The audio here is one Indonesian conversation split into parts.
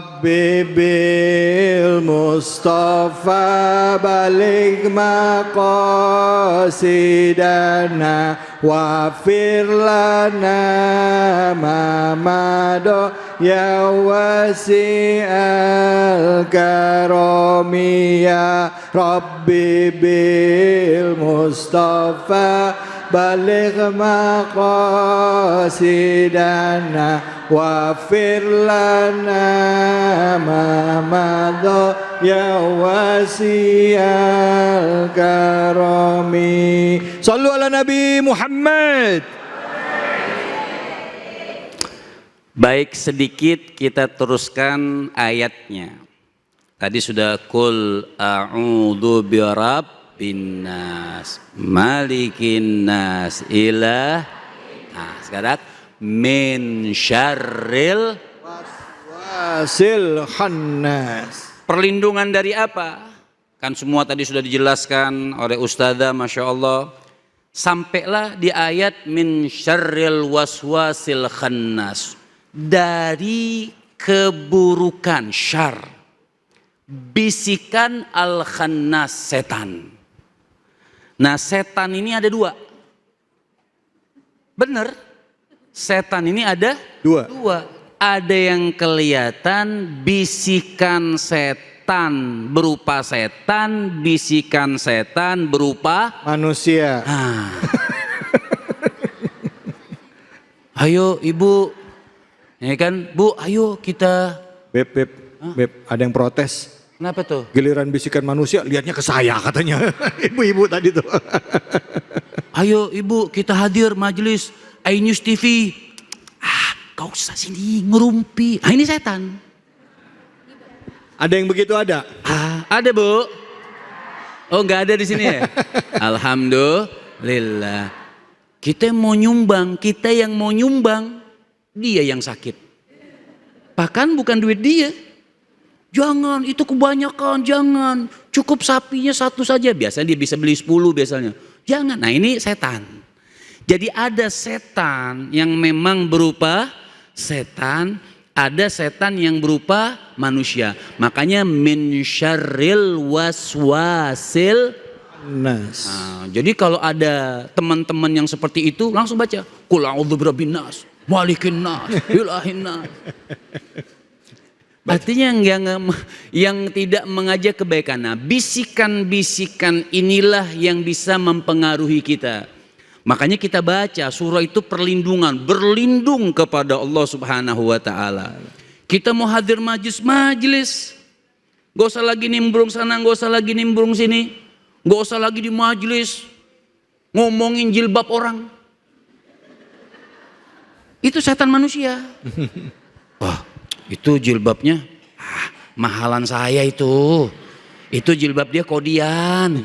Rabbi bil Mustafa baligh maqasidana wafir lana ma mado ya wasi'al karami ya Rabbi bil Mustafa baligh maqasidana wafir lana ma mado ya wasi'al karami. Sallu ala Nabi Muhammad. Baik, sedikit kita teruskan ayatnya. Tadi sudah kul a'udzu birabbin nas malikin nas ilah. Nah, sekarang min syarril waswasil khannas. Perlindungan dari apa? Kan semua tadi sudah dijelaskan oleh Ustazah, Masya Allah. Sampailah di ayat min syarril waswasil khannas, dari keburukan syar, bisikan al-khannas, setan. Nah, setan ini ada dua. Benar, setan ini ada dua. Ada yang kelihatan bisikan setan berupa setan, bisikan setan berupa manusia. Ayo ibu, ya kan, Bu, ayo kita. Beb, ada yang protes. Kenapa tuh? Giliran bisikan manusia, lihatnya ke saya katanya. Ibu-ibu tadi tuh. Ayo ibu, kita hadir majelis iNews TV. Kau usah sini ngerumpi. Ini setan. Ada yang begitu ada? Ada Bu. Oh, nggak ada di sini ya? Alhamdulillah. Kita mau nyumbang, kita yang mau nyumbang, dia yang sakit. Bahkan bukan duit dia. Jangan, itu kebanyakan, jangan. Cukup sapinya satu saja, biasanya dia bisa beli 10 biasanya. Jangan, nah ini setan. Jadi ada setan yang memang berupa setan, ada setan yang berupa manusia. Makanya min syarril waswasil nas. Jadi kalau ada teman-teman yang seperti itu, langsung baca qul a'udzu birabbin nas malikin nas ilahin nas. Artinya yang tidak mengajak kebaikan. Nah, bisikan-bisikan inilah yang bisa mempengaruhi kita. Makanya kita baca surah itu perlindungan, berlindung kepada Allah Subhanahu wa taala. Kita mau hadir majelis, gak usah lagi nimbrung sana, gak usah lagi nimbrung sini, gak usah lagi di majelis ngomongin jilbab orang. Itu setan manusia. Wah, itu jilbabnya mahalan saya itu jilbab dia kodian.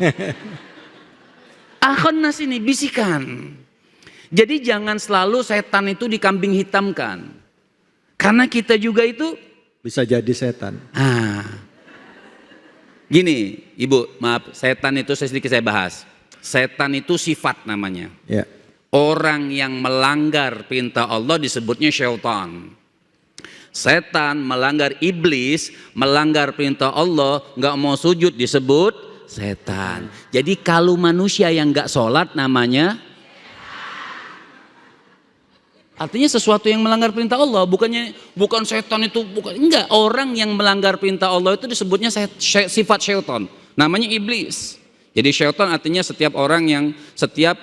Khannas ini bisikan. Jadi jangan selalu setan itu dikambing hitamkan. Karena kita juga itu bisa jadi setan. Gini, Ibu, maaf, setan itu sedikit saya bahas. Setan itu sifat namanya. Ya. Orang yang melanggar perintah Allah disebutnya syaitan. Setan melanggar iblis, melanggar perintah Allah, nggak mau sujud disebut setan. Jadi kalau manusia yang nggak sholat namanya, artinya sesuatu yang melanggar perintah Allah. Bukan setan itu, enggak. Orang yang melanggar perintah Allah itu disebutnya sifat syaitan. Namanya iblis. Jadi syaitan artinya setiap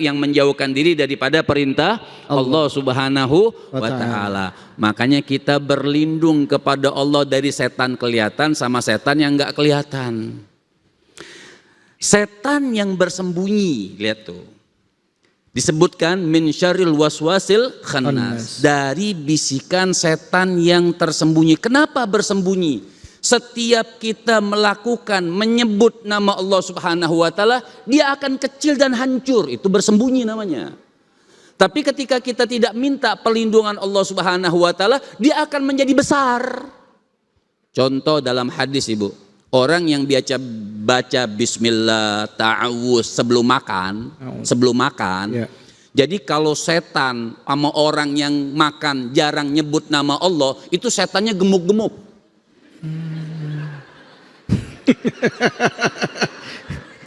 yang menjauhkan diri daripada perintah Allah Subhanahu wa taala. Makanya kita berlindung kepada Allah dari setan kelihatan sama setan yang enggak kelihatan. Setan yang bersembunyi, lihat tuh. Disebutkan min syarril waswasil khannas, dari bisikan setan yang tersembunyi. Kenapa bersembunyi? Setiap kita melakukan, menyebut nama Allah Subhanahu wa taala, dia akan kecil dan hancur. Itu bersembunyi namanya. Tapi ketika kita tidak minta perlindungan Allah Subhanahu wa taala, dia akan menjadi besar. Contoh dalam hadis, Ibu. Orang yang baca bismillah, ta'awuz sebelum makan. Yeah. Jadi kalau setan sama orang yang makan jarang nyebut nama Allah, itu setannya gemuk-gemuk.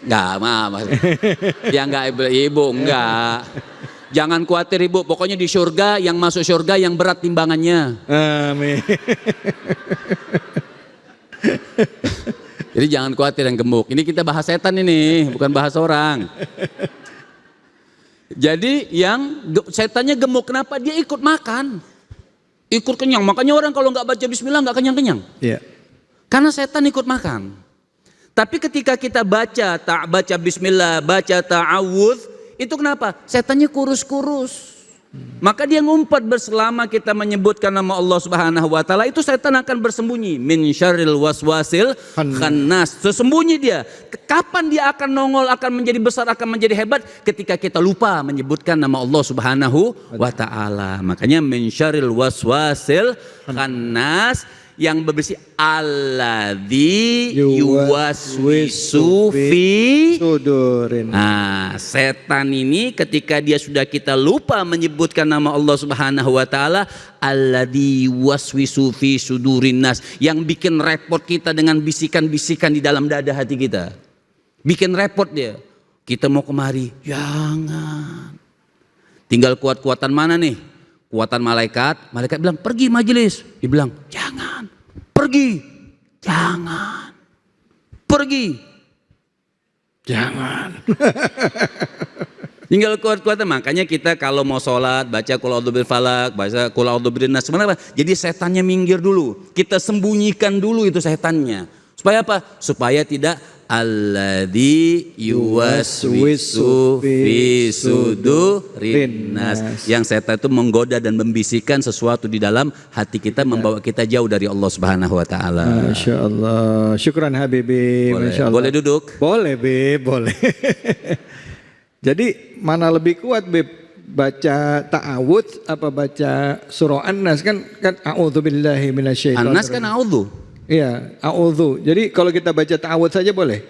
Enggak, maaf. Ya enggak ibu, enggak. Jangan khawatir ibu, pokoknya di surga yang masuk surga yang berat timbangannya. Amin. Jadi jangan khawatir yang gemuk. Ini kita bahas setan ini, bukan bahas orang. Jadi yang setannya gemuk, kenapa? Dia ikut makan. Ikut kenyang. Makanya orang kalau nggak baca bismillah nggak kenyang-kenyang. Iya. Karena setan ikut makan. Tapi ketika kita baca bismillah, baca ta'awudz, itu kenapa? Setannya kurus-kurus. Maka dia ngumpet berselama kita menyebutkan nama Allah Subhanahu wa taala, itu setan akan bersembunyi. Min syarril waswasil khannas. Sesembunyi dia. Kapan dia akan nongol, akan menjadi besar, akan menjadi hebat? Ketika kita lupa menyebutkan nama Allah Subhanahu wa taala. Makanya min syarril waswasil khannas, yang berbersih alladzi yuwaswisu fi sudurin. Nah, setan ini ketika dia sudah kita lupa menyebutkan nama Allah Subhanahu wa taala, alladzi yuwaswisu fi sudurin nas, yang bikin repot kita dengan bisikan-bisikan di dalam dada hati kita. Bikin repot dia. Kita mau kemari, jangan. Tinggal kuat-kuatan mana nih? Kuatan malaikat, malaikat bilang pergi majelis, dia bilang jangan, pergi, jangan, pergi, jangan. Tinggal kuat-kuatan. Makanya kita kalau mau sholat baca qul a'udzu birabbil falaq, baca qul a'udzu birabbin nas. Sebenarnya jadi setannya minggir dulu, kita sembunyikan dulu itu setannya. Supaya apa? Supaya tidak alladzi yuwaswisu fi sudurin nas, yang setan itu menggoda dan membisikkan sesuatu di dalam hati kita, membawa kita jauh dari Allah Subhanahu wa taala. Masya Allah. Syukran Habibi. Masya Allah. Boleh duduk? Boleh Bib, boleh. Jadi mana lebih kuat Bib? Baca ta'awudz apa baca surah An-Nas? Kan a'udzubillahi minasyaitonir An-Nas kan a'udzu. Iya, a'udzu. Jadi kalau kita baca ta'awudz saja boleh?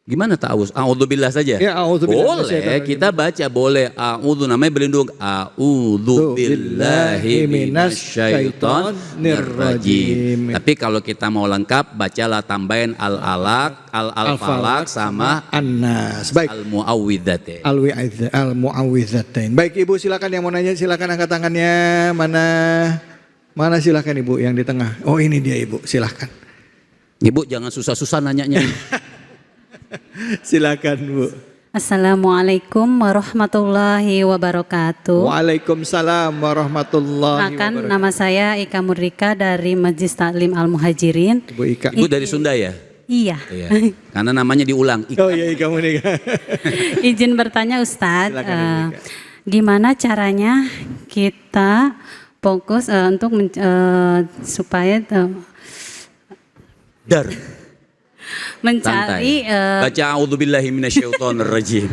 Gimana ta'awudz? A'udzubillah saja? Ya, a'udzubillah. Boleh, kita baca boleh. A'udzu namanya berlindung. A'udzu billahi minasyaitonir rajim. Tapi kalau kita mau lengkap, bacalah tambahin al-alaq, al-falaq sama An-Nas. Baik. Al-mu'awwidzatain. Al-mu'awwidzatain. Baik Ibu, silakan yang mau nanya silakan angkat tangannya. Mana silakan Ibu yang di tengah. Oh ini dia Ibu, silakan. Ibu jangan susah-susah nanyanya. Silakan Bu. Assalamualaikum warahmatullahi wabarakatuh. Waalaikumsalam warahmatullahi Makan, wabarakatuh. nama saya Ika Murdika dari Majlis Taklim Al-Muhajirin. Ibu Ika. Ibu dari Sunda ya? Iya. Iya. Karena namanya diulang. Oh iya Ika Murdika. Izin bertanya Ustadz, Silakan, Ibu Ika. gimana caranya kita fokus untuk supaya mencari Baca a'udzubillahi minasyaitonir rajim.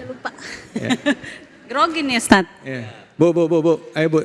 lupa. Grogi nih Ustadz. Ya. Bu. Ayo Bu.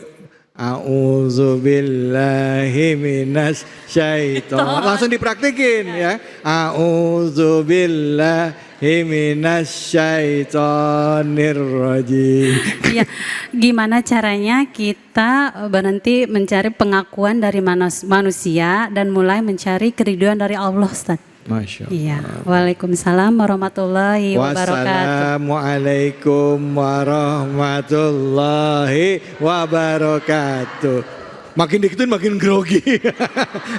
A'udzubillahi minasyaitonir. Langsung dipraktikin ya. A'udzubillahi minasyaitonir rajim. Ya, gimana caranya kita berhenti mencari pengakuan dari manusia dan mulai mencari keriduan dari Allah, Ustaz? Masya Allah. Iya. Waalaikumsalam warahmatullahi wabarakatuh. Wassalamualaikum warahmatullahi wabarakatuh. Makin diketin makin grogi.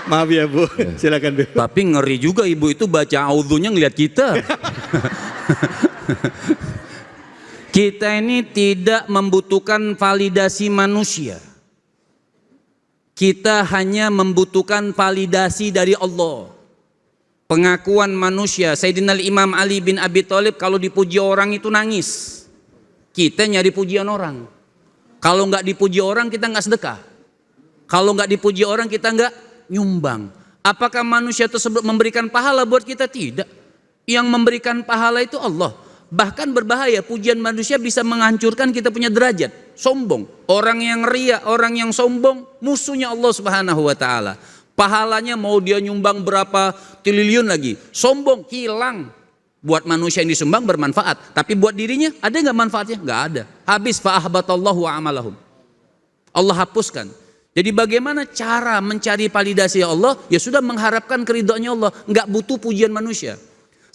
Maaf ya Bu, silakan Bu. Tapi ngeri juga ibu itu baca audzunya ngeliat kita. Kita ini tidak membutuhkan validasi manusia. Kita hanya membutuhkan validasi dari Allah. Pengakuan manusia. Sayyidina Imam Ali bin Abi Thalib kalau dipuji orang itu nangis. Kita nyari pujian orang. Kalau nggak dipuji orang kita nggak sedekah. Kalau nggak dipuji orang kita nggak nyumbang. Apakah manusia tersebut memberikan pahala buat kita? Tidak. Yang memberikan pahala itu Allah. Bahkan berbahaya, pujian manusia bisa menghancurkan kita punya derajat. Sombong. Orang yang ria, orang yang sombong, musuhnya Allah Subhanahu wa taala. Pahalanya mau dia nyumbang berapa triliun lagi, sombong, hilang. Buat manusia yang disumbang bermanfaat, tapi buat dirinya ada nggak manfaatnya? Nggak ada. Habis fa'ahbatallahu amalahum. Allah hapuskan. Jadi bagaimana cara mencari validasi Allah? Ya sudah mengharapkan keridhaannya Allah, nggak butuh pujian manusia.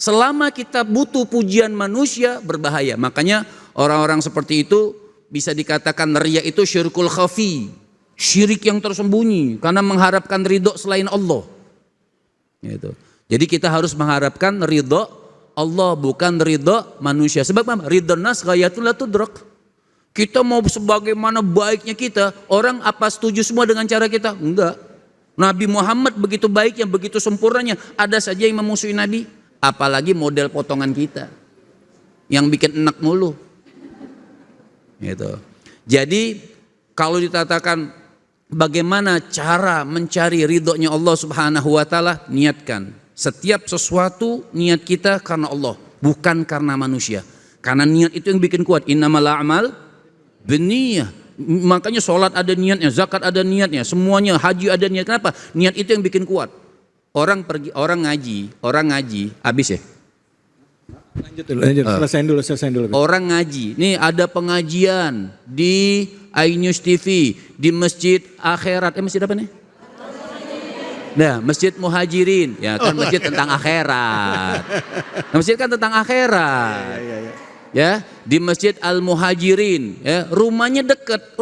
Selama kita butuh pujian manusia berbahaya. Makanya orang-orang seperti itu bisa dikatakan riya itu syirkul khafi, syirik yang tersembunyi karena mengharapkan ridho selain Allah. Gitu. Jadi kita harus mengharapkan ridho Allah, bukan ridho manusia. Sebab apa? Ridho nas ghayatul la tudrak. Kita mau sebagaimana baiknya kita, orang apa setuju semua dengan cara kita? Enggak. Nabi Muhammad begitu baiknya, begitu sempurnanya, ada saja yang memusuhi Nabi. Apalagi model potongan kita yang bikin enak mulu. Gitu. Jadi kalau dikatakan bagaimana cara mencari ridhonya Allah Subhanahu wa taala, niatkan. Setiap sesuatu niat kita karena Allah, bukan karena manusia. Karena niat itu yang bikin kuat. Innamal a'mal binniyah. Makanya sholat ada niatnya, zakat ada niatnya, semuanya, haji ada niat. Kenapa? Niat itu yang bikin kuat. Orang ngaji, habis ya? Lanjut. Selesaiin dulu. Orang ngaji, nih ada pengajian di iNews TV, di Masjid Akhirat, masjid apa nih? Nah, Masjid Muhajirin, ya kan masjid tentang akhirat. Nah, masjid kan tentang akhirat. Ya, di Masjid Al-Muhajirin, ya, rumahnya dekat,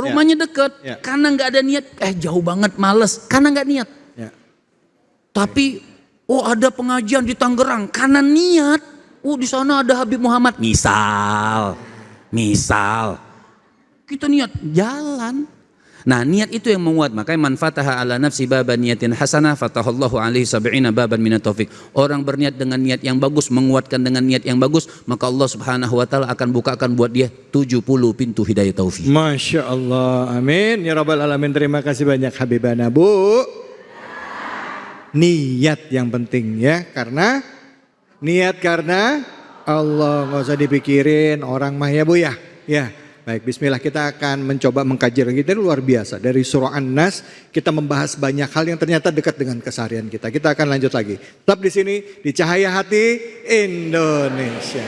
karena nggak ada niat, jauh banget, males, karena nggak niat. Ya. Tapi, ada pengajian di Tangerang, karena niat, di sana ada Habib Muhammad, misal, kita niat, jalan. Nah, niat itu yang menguat. Makanya man fataha ala nafsi baban niyatin hasanah fatahallahu alaihi sab'ina baban minat taufik. Orang berniat dengan niat yang bagus, menguatkan dengan niat yang bagus, maka Allah Subhanahu wa taala akan bukakan buat dia 70 pintu hidayah taufik. Masya Allah, amin ya rabbal alamin. Terima kasih banyak Habibana Bu. Niat yang penting ya, karena Allah, nggak usah dipikirin orang mah ya Bu ya. Ya. Baik, bismillah, kita akan mencoba mengkaji lagi. Dari luar biasa, dari surah An-Nas kita membahas banyak hal yang ternyata dekat dengan keseharian kita. Kita akan lanjut lagi. Tetap di sini di Cahaya Hati Indonesia.